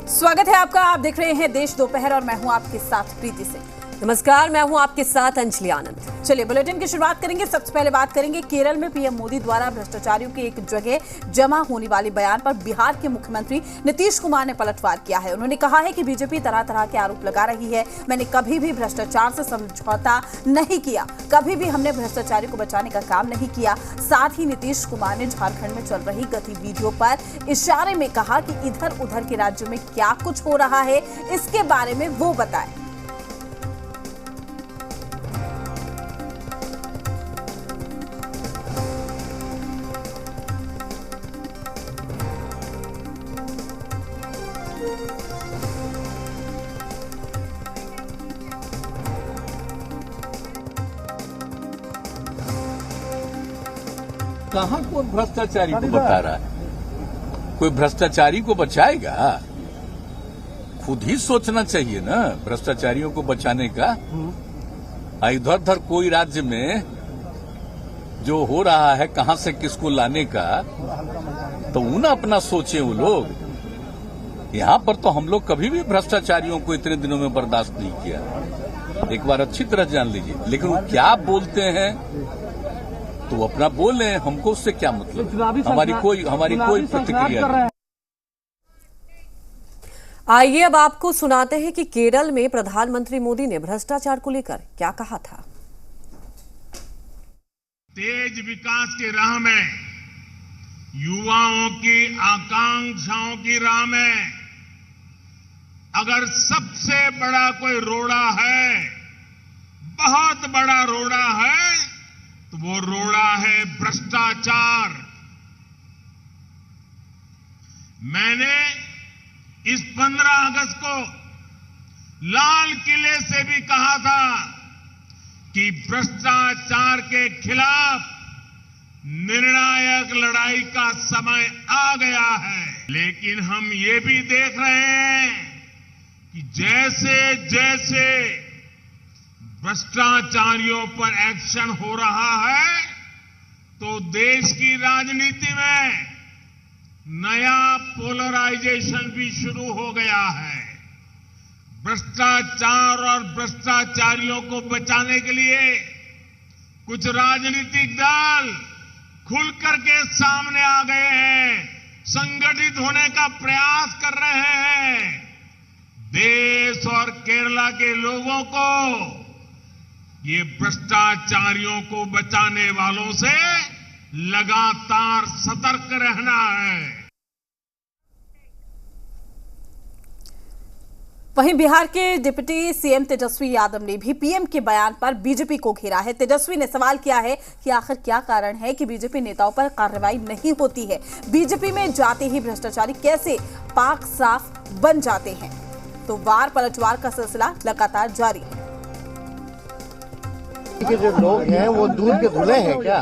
स्वागत है आपका। आप देख रहे हैं देश दोपहर और मैं हूं आपके साथ प्रीति सिंह। नमस्कार, मैं हूं आपके साथ अंजलि आनंद। चलिए बुलेटिन की शुरुआत करेंगे। सबसे पहले बात करेंगे केरल में पीएम मोदी द्वारा भ्रष्टाचारियों की एक जगह जमा होने वाले बयान पर बिहार के मुख्यमंत्री नीतीश कुमार ने पलटवार किया है। उन्होंने कहा है कि बीजेपी तरह तरह के आरोप लगा रही है। मैंने कभी भी भ्रष्टाचार से समझौता नहीं किया, कभी भी हमने भ्रष्टाचारियों को बचाने का काम नहीं किया। साथ ही नीतीश कुमार ने झारखंड में चल रही गतिविधियों पर इशारे में कहा कि इधर उधर के राज्यों में क्या कुछ हो रहा है, इसके बारे में वो बताएं। कहाँ कोई भ्रष्टाचारी को बता रहा है? कोई भ्रष्टाचारी को बचाएगा? खुद ही सोचना चाहिए ना भ्रष्टाचारियों को बचाने का। इधर उधर कोई राज्य में जो हो रहा है कहां से किसको लाने का, तो वो ना अपना सोचे वो लोग। यहाँ पर तो हम लोग कभी भी भ्रष्टाचारियों को इतने दिनों में बर्दाश्त नहीं किया। एक बार अच्छी तरह जान लीजिए। लेकिन वो क्या बोलते हैं तो वो अपना बोले, हमको उससे क्या मतलब। हमारी कोई प्रतिक्रिया नहीं। आइए अब आपको सुनाते हैं कि केरल में प्रधानमंत्री मोदी ने भ्रष्टाचार को लेकर क्या कहा था। तेज विकास की राह में, युवाओं की आकांक्षाओं की राह में अगर सबसे बड़ा कोई रोड़ा है, बहुत बड़ा रोड़ा है, तो वो रोड़ा है भ्रष्टाचार। मैंने इस 15 अगस्त को लाल किले से भी कहा था कि भ्रष्टाचार के खिलाफ निर्णायक लड़ाई का समय आ गया है। लेकिन हम ये भी देख रहे हैं कि जैसे जैसे भ्रष्टाचारियों पर एक्शन हो रहा है, तो देश की राजनीति में नया पोलराइजेशन भी शुरू हो गया है। भ्रष्टाचार और भ्रष्टाचारियों को बचाने के लिए कुछ राजनीतिक दल खुल करके सामने आ गए हैं, संगठित होने का प्रयास कर रहे हैं। देश और केरला के लोगों को ये भ्रष्टाचारियों को बचाने वालों से लगातार सतर्क रहना है। वहीं बिहार के डिप्टी सीएम तेजस्वी यादव ने भी पीएम के बयान पर बीजेपी को घेरा है। तेजस्वी ने सवाल किया है कि आखिर क्या कारण है कि बीजेपी नेताओं पर कार्रवाई नहीं होती है। बीजेपी में जाते ही भ्रष्टाचारी कैसे पाक साफ बन जाते हैं। तो वार पलटवार का सिलसिला लगातार जारी है। के जो लोग हैं वो दूध के धुले हैं क्या?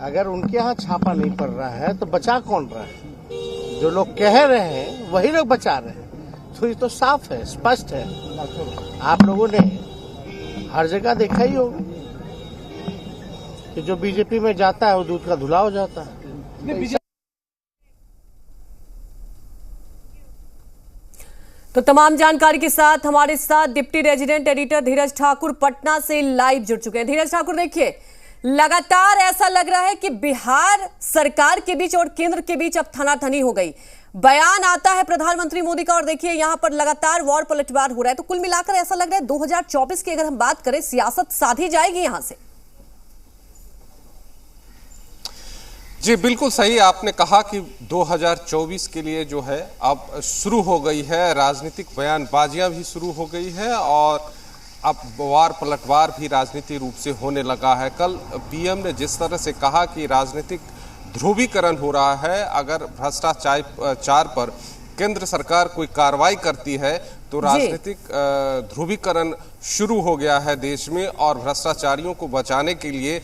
अगर उनके यहाँ छापा नहीं पड़ रहा है तो बचा कौन रहा है? जो लोग कह रहे हैं वही लोग बचा रहे हैं। तो ये तो साफ है, स्पष्ट है। आप लोगों ने हर जगह देखा ही होगा कि जो बीजेपी में जाता है वो दूध का धुला हो जाता है। तो तमाम जानकारी के साथ हमारे साथ डिप्टी रेजिडेंट एडिटर धीरज ठाकुर पटना से लाइव जुड़ चुके हैं। धीरज ठाकुर, देखिए लगातार ऐसा लग रहा है कि बिहार सरकार के बीच और केंद्र के बीच अब थनाथनी हो गई। बयान आता है प्रधानमंत्री मोदी का और देखिए यहां पर लगातार वॉर पलटवार हो रहा है। तो कुल मिलाकर ऐसा लग रहा है 2024 की अगर हम बात करें, सियासत साधी जाएगी यहां से। जी बिल्कुल सही आपने कहा कि 2024 के लिए जो है अब शुरू हो गई है, राजनीतिक बयानबाजियां भी शुरू हो गई है और अब वार पलटवार भी राजनीतिक रूप से होने लगा है। कल पीएम ने जिस तरह से कहा कि राजनीतिक ध्रुवीकरण हो रहा है, अगर भ्रष्टाचार पर केंद्र सरकार कोई कार्रवाई करती है तो राजनीतिक ध्रुवीकरण शुरू हो गया है देश में और भ्रष्टाचारियों को बचाने के लिए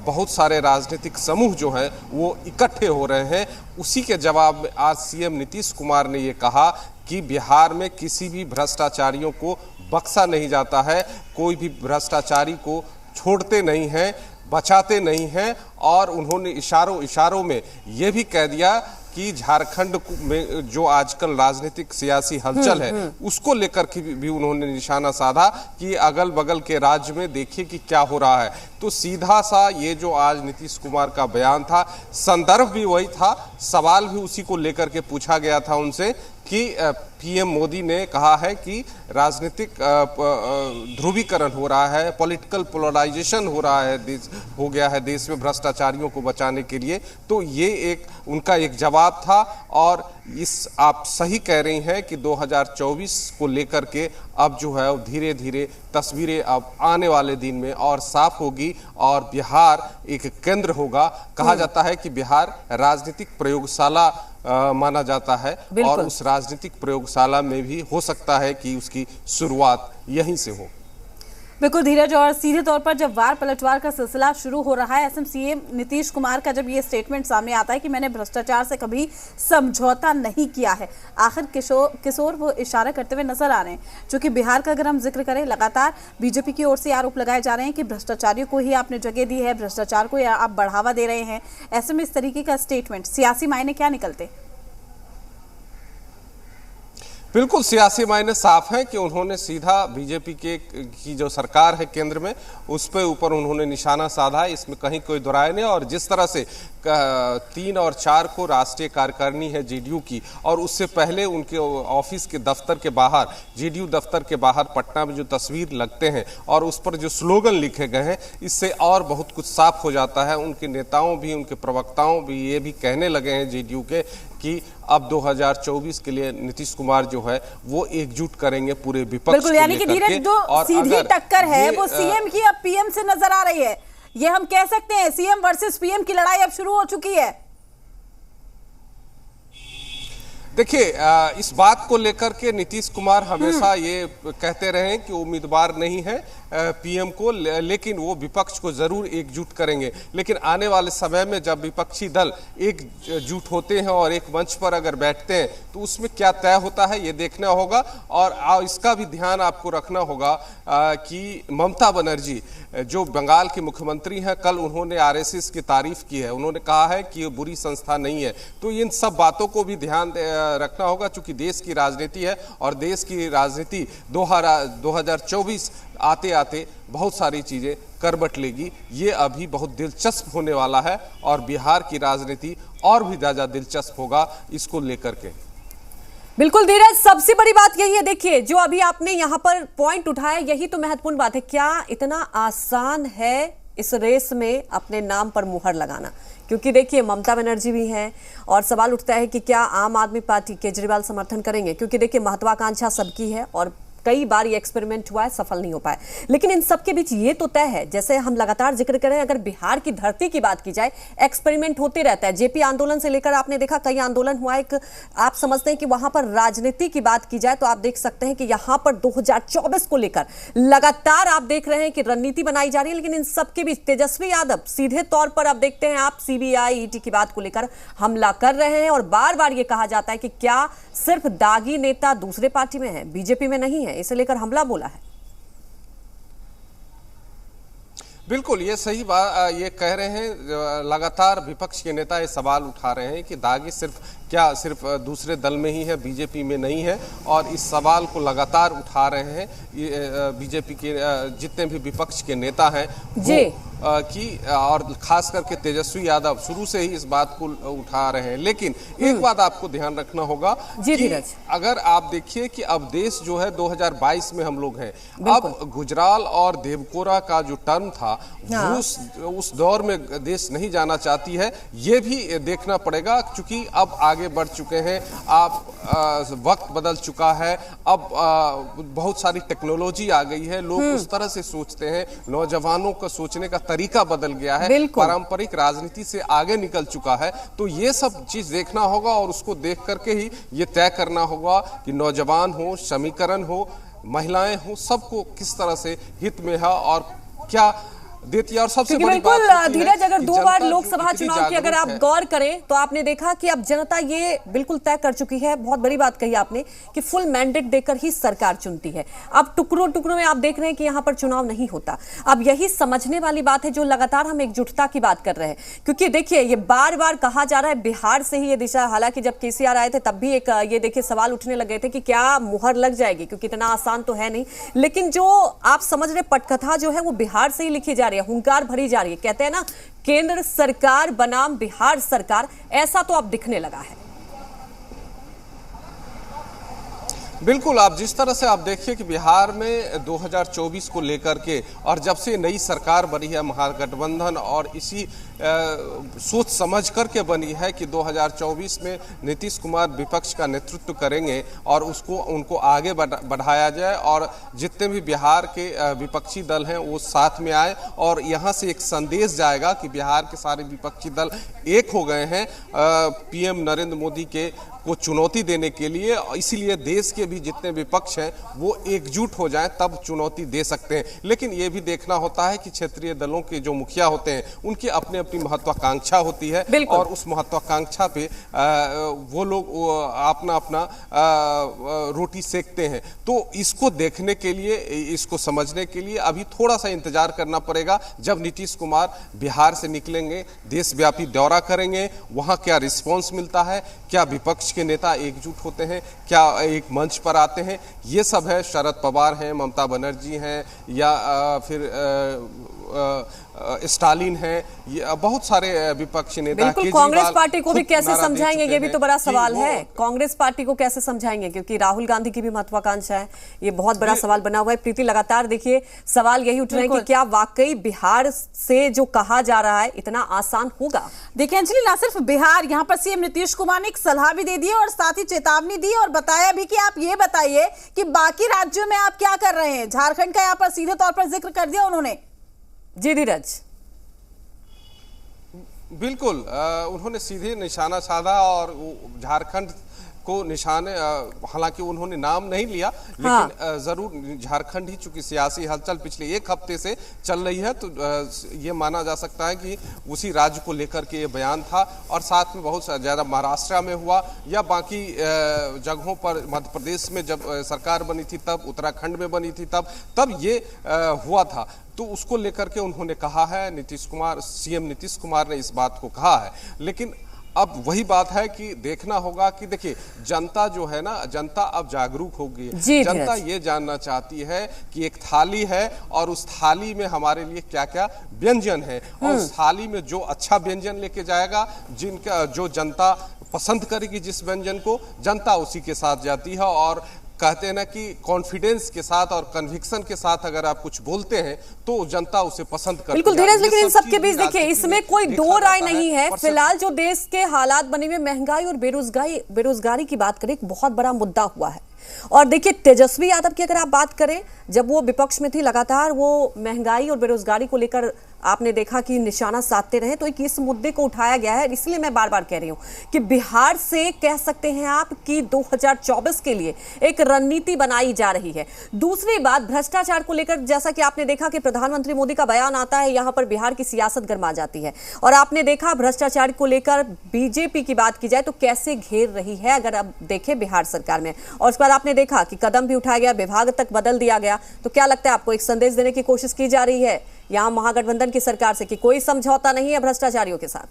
बहुत सारे राजनीतिक समूह जो हैं वो इकट्ठे हो रहे हैं। उसी के जवाब में आज सीएम नीतीश कुमार ने ये कहा कि बिहार में किसी भी भ्रष्टाचारियों को बख्शा नहीं जाता है, कोई भी भ्रष्टाचारी को छोड़ते नहीं हैं, बचाते नहीं हैं। और उन्होंने इशारों में ये भी कह दिया कि झारखंड में जो आजकल राजनीतिक सियासी हलचल है उसको लेकर के भी उन्होंने निशाना साधा कि अगल बगल के राज्य में देखिए कि क्या हो रहा है। तो सीधा सा ये जो आज नीतीश कुमार का बयान था, संदर्भ भी वही था, सवाल भी उसी को लेकर के पूछा गया था उनसे कि पीएम मोदी ने कहा है कि राजनीतिक ध्रुवीकरण हो रहा है, पॉलिटिकल पोलराइजेशन हो रहा है, हो गया है देश में भ्रष्टाचारियों को बचाने के लिए। तो ये एक उनका एक जवाब था। और इस आप सही कह रही हैं कि 2024 को लेकर के अब जो है धीरे धीरे तस्वीरें अब आने वाले दिन में और साफ होगी और बिहार एक केंद्र होगा। कहा जाता है कि बिहार राजनीतिक प्रयोगशाला माना जाता है और उस राजनीतिक प्रयोगशाला में भी हो सकता है कि उसकी शुरुआत यहीं से हो। बिल्कुल धीरज, और सीधे तौर पर जब वार पलटवार का सिलसिला शुरू हो रहा है, एसएम सीएम नीतीश कुमार का जब ये स्टेटमेंट सामने आता है कि मैंने भ्रष्टाचार से कभी समझौता नहीं किया है, आखिर किशोर वो इशारा करते हुए नजर आ रहे हैं। चूंकि बिहार का अगर हम जिक्र करें, लगातार बीजेपी की ओर से आरोप लगाए जा रहे हैं कि भ्रष्टाचारियों को ही आपने जगह दी है, भ्रष्टाचार को आप बढ़ावा दे रहे हैं। ऐसे में इस तरीके का स्टेटमेंट सियासी मायने क्या निकलते? बिल्कुल सियासी मायने साफ है कि उन्होंने सीधा बीजेपी की जो सरकार है केंद्र में उस पे ऊपर उन्होंने निशाना साधा है, इसमें कहीं कोई दुराय नहीं। और जिस तरह से 3 और 4 को राष्ट्रीय कार्यकारिणी है जेडीयू की, और उससे पहले उनके ऑफिस के दफ्तर के बाहर, जेडीयू दफ्तर के बाहर पटना में जो तस्वीर लगते हैं और उस पर जो स्लोगन लिखे गए हैं, इससे और बहुत कुछ साफ हो जाता है। उनके नेताओं भी, उनके प्रवक्ताओं भी ये भी कहने लगे हैं जेडीयू के कि अब 2024 के लिए नीतीश कुमार जो है वो एकजुट करेंगे पूरे विपक्ष। बिल्कुल, यानी कि धीरज जो सीधी टक्कर है वो सीएम की अब पीएम से नजर आ रही है। ये हम कह सकते हैं सीएम वर्सेस पीएम की लड़ाई अब शुरू हो चुकी है। देखिए, इस बात को लेकर के नीतीश कुमार हमेशा ये कहते रहे कि उम्मीदवार नहीं है पीएम को, लेकिन वो विपक्ष को जरूर एकजुट करेंगे। लेकिन आने वाले समय में जब विपक्षी दल एकजुट होते हैं और एक मंच पर अगर बैठते हैं तो उसमें क्या तय होता है ये देखना होगा। और इसका भी ध्यान आपको रखना होगा कि ममता बनर्जी जो बंगाल की मुख्यमंत्री हैं, कल उन्होंने आरएसएस की तारीफ की है, उन्होंने कहा है कि ये बुरी संस्था नहीं है। तो इन सब बातों को भी ध्यान रखना होगा, चूंकि देश की राजनीति है और देश की राजनीति 2024 आते आते बहुत सारी चीजें करवट लेगी। ये अभी बहुत दिलचस्प होने वाला है और बिहार की राजनीति और भी ज्यादा दिलचस्प होगा इसको लेकर के। बिल्कुल धीरज, सबसे बड़ी बात यही है, देखिए जो अभी आपने यहाँ पर पॉइंट उठाया यही तो महत्वपूर्ण बात है। क्या इतना आसान है इस रेस में अपने नाम पर मुहर लगाना? क्योंकि देखिए ममता बनर्जी भी हैं और सवाल उठता है कि क्या आम आदमी पार्टी केजरीवाल समर्थन करेंगे? क्योंकि देखिए महत्वाकांक्षा सबकी है और कई बार ये एक्सपेरिमेंट हुआ है, सफल नहीं हो पाए। लेकिन इन सब के बीच ये तो तय है, जैसे हम लगातार जिक्र करें, अगर बिहार की धरती की बात की जाए, एक्सपेरिमेंट होते रहता है। जेपी आंदोलन से लेकर आपने देखा कई आंदोलन हुआ। एक आप समझते हैं कि वहां पर राजनीति की बात की जाए तो आप देख सकते हैं कि यहां पर 2024 को लेकर लगातार आप देख रहे हैं कि रणनीति बनाई जा रही है। लेकिन इन सब के बीच तेजस्वी यादव सीधे तौर पर आप देखते हैं, आप सीबीआई ईडी की बात को लेकर हमला कर रहे हैं और बार बार ये कहा जाता है कि क्या सिर्फ दागी नेता दूसरे पार्टी में है, बीजेपी में नहीं है, इसे लेकर हमला बोला है। बिल्कुल ये सही बात ये कह रहे हैं। लगातार विपक्ष के नेता ये सवाल उठा रहे हैं कि दागी सिर्फ दूसरे दल में ही है, बीजेपी में नहीं है। और इस सवाल को लगातार उठा रहे हैं बीजेपी के जितने भी विपक्ष के नेता हैं जी कि, और खास करके तेजस्वी यादव शुरू से ही इस बात को उठा रहे हैं। लेकिन एक बात आपको ध्यान रखना होगा कि अगर आप देखिए कि अब देश जो है 2022 में हम लोग हैं, अब गुजराल और देवकोरा का जो टर्म था वो उस दौर में देश नहीं जाना चाहती है। ये भी देखना पड़ेगा क्योंकि अब आगे बढ़ चुके हैं, आप वक्त बदल चुका है, अब बहुत सारी टेक्नोलॉजी आ गई है, लोग उस तरह से सोचते हैं, नौजवानों का सोचने का तरीका बदल गया है, पारंपरिक राजनीति से आगे निकल चुका है। तो ये सब चीज देखना होगा और उसको देख करके ही ये तय करना होगा कि नौजवान हो, समीकरण हो, महिलाएं हो, सबको किस तरह से हित में है और क्या देती है। और सबसे क्योंकि बड़ी बिल्कुल बात धीरज, अगर 2 बार लोकसभा इतनी चुनाव की अगर आप जागरूक है। गौर करें तो आपने देखा कि अब जनता ये बिल्कुल तय कर चुकी है, बहुत बड़ी बात कही आपने, कि फुल मैंडेट देकर ही सरकार चुनती है। अब टुकड़ों टुकड़ों में आप देख रहे हैं कि यहां पर चुनाव नहीं होता। अब यही समझने वाली बात है जो लगातार हम एकजुटता की बात कर रहे हैं, क्योंकि देखिए ये बार बार कहा जा रहा है बिहार से ही ये दिशा, हालांकि जब केसीआर आए थे तब भी एक ये देखिए सवाल उठने लग गए थे कि क्या मुहर लग जाएगी, क्योंकि इतना आसान तो है नहीं। लेकिन जो आप समझ रहे पटकथा जो है वो बिहार से ही लिखी जा रही है, हुंकार भरी जा रही है। कहते हैं ना केंद्र सरकार बनाम बिहार सरकार, ऐसा तो अब दिखने लगा है। बिल्कुल, आप जिस तरह से आप देखिए कि बिहार में 2024 को लेकर के, और जब से नई सरकार बनी है महागठबंधन, और इसी सोच समझ करके बनी है कि 2024 में नीतीश कुमार विपक्ष का नेतृत्व करेंगे और उनको आगे बढ़ाया जाए, और जितने भी बिहार के विपक्षी दल हैं वो साथ में आए, और यहाँ से एक संदेश जाएगा कि बिहार के सारे विपक्षी दल एक हो गए हैं पीएम नरेंद्र मोदी को चुनौती देने के लिए। इसीलिए देश के भी जितने विपक्ष हैं वो एकजुट हो जाएं, तब चुनौती दे सकते हैं। लेकिन ये भी देखना होता है कि क्षेत्रीय दलों के जो मुखिया होते हैं उनकी अपनी अपनी महत्वाकांक्षा होती है, और उस महत्वाकांक्षा पे वो लोग अपना अपना रोटी सेकते हैं। तो इसको देखने के लिए, इसको समझने के लिए अभी थोड़ा सा इंतजार करना पड़ेगा। जब नीतीश कुमार बिहार से निकलेंगे, देशव्यापी दौरा करेंगे, वहाँ क्या रिस्पॉन्स मिलता है, क्या विपक्ष के नेता एकजुट होते हैं, क्या एक मंच पर आते हैं, ये सब है। शरद पवार हैं, ममता बनर्जी हैं, या फिर स्टालिन है, ये बहुत सारे विपक्षी नेता। बिल्कुल, कांग्रेस पार्टी को भी कैसे समझाएंगे, ये भी तो बड़ा सवाल है। कांग्रेस पार्टी को कैसे समझाएंगे, क्योंकि राहुल गांधी की भी महत्वाकांक्षा है, ये बहुत बड़ा सवाल बना हुआ है। प्रीति, लगातार देखिए सवाल यही उठ रहे हैं कि क्या वाकई बिहार से जो कहा जा रहा है इतना आसान होगा। देखिए अंजलि, ना सिर्फ बिहार, यहाँ पर सीएम नीतीश कुमार ने एक सलाह भी दे दी और साथ ही चेतावनी दी और बताया भी कि आप ये बताइए कि बाकी राज्यों में आप क्या कर रहे हैं। झारखंड का यहाँ पर सीधे तौर पर जिक्र कर दिया उन्होंने। जी धीरज, बिल्कुल, उन्होंने सीधे निशाना साधा और झारखंड को निशाने, हालांकि उन्होंने नाम नहीं लिया, लेकिन जरूर झारखंड ही, चूंकि सियासी हलचल पिछले एक हफ्ते से चल रही है, तो ये माना जा सकता है कि उसी राज्य को लेकर के ये बयान था। और साथ में बहुत ज़्यादा महाराष्ट्र में हुआ, या बाकी जगहों पर, मध्य प्रदेश में जब सरकार बनी थी तब, उत्तराखंड में बनी थी तब ये हुआ था। तो उसको लेकर के उन्होंने कहा है, नीतीश कुमार, सीएम नीतीश कुमार ने इस बात को कहा है। लेकिन अब वही बात है कि देखना होगा कि देखिए जनता जो है ना, जनता अब जागरूक हो गई है। जनता ये जानना चाहती है कि एक थाली है और उस थाली में हमारे लिए क्या क्या व्यंजन है, और उस थाली में जो अच्छा व्यंजन लेके जाएगा, जिनका जो जनता पसंद करेगी, जिस व्यंजन को, जनता उसी के साथ जाती है। और कहते हैं ना कि कॉन्फिडेंस के साथ और कन्विक्शन के साथ अगर आप कुछ बोलते हैं तो जनता उसे पसंद करती है। बिल्कुल धीरज, लेकिन इन सबके बीच देखिए इसमें कोई दो राय नहीं है। फिलहाल जो देश के हालात बने हुए, महंगाई और बेरोजगारी की बात करें, एक बहुत बड़ा मुद्दा हुआ है। और देखिए तेजस्वी यादव की अगर आप बात करें, जब वो विपक्ष में थी लगातार वो महंगाई और बेरोजगारी को लेकर आपने देखा कि निशाना साधते रहे, तो एक इस मुद्दे को उठाया गया है। इसलिए मैं बार बार कह रही हूं कि बिहार से कह सकते हैं आप कि 2024 के लिए एक रणनीति बनाई जा रही है। दूसरी बात भ्रष्टाचार को लेकर, जैसा कि आपने देखा कि प्रधानमंत्री मोदी का बयान आता है, यहां पर बिहार की सियासत गर्मा जाती है। और आपने देखा भ्रष्टाचार को लेकर बीजेपी की बात की जाए तो कैसे घेर रही है, अगर आप देखें बिहार सरकार में। और उसके बाद आपने देखा कि कदम भी उठाया गया, विभाग तक बदल दिया गया। तो क्या लगता है आपको, एक संदेश देने की कोशिश की जा रही है यहां महागठबंधन की सरकार से कि कोई समझौता नहीं है भ्रष्टाचारियों के साथ?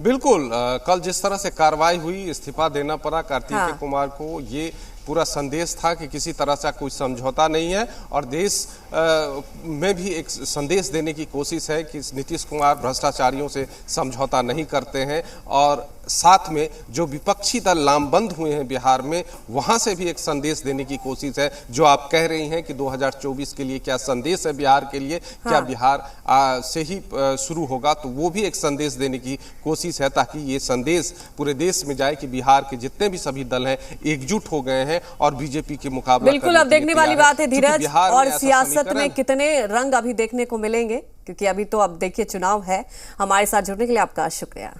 बिल्कुल, कल जिस तरह से कार्रवाई हुई, इस्तीफा देना पड़ा कार्तिकेय कुमार को, ये पूरा संदेश था कि किसी तरह से कोई समझौता नहीं है। और देश में भी एक संदेश देने की कोशिश है कि नीतीश कुमार भ्रष्टाचारियों से समझौता नहीं करते हैं। और साथ में जो विपक्षी दल लामबंद हुए हैं बिहार में, वहां से भी एक संदेश देने की कोशिश है। जो आप कह रही हैं कि 2024 के लिए क्या संदेश है बिहार के लिए, क्या बिहार से ही शुरू होगा, तो वो भी एक संदेश देने की कोशिश है, ताकि ये संदेश पूरे देश में जाए कि बिहार के जितने भी सभी दल हैं एकजुट हो गए हैं और बीजेपी के मुकाबला। बिल्कुल, अब देखने वाली बात है धीरज, और सियासत में कितने रंग अभी देखने को मिलेंगे, क्योंकि अभी तो अब देखिए चुनाव है। हमारे साथ जुड़ने के लिए आपका शुक्रिया।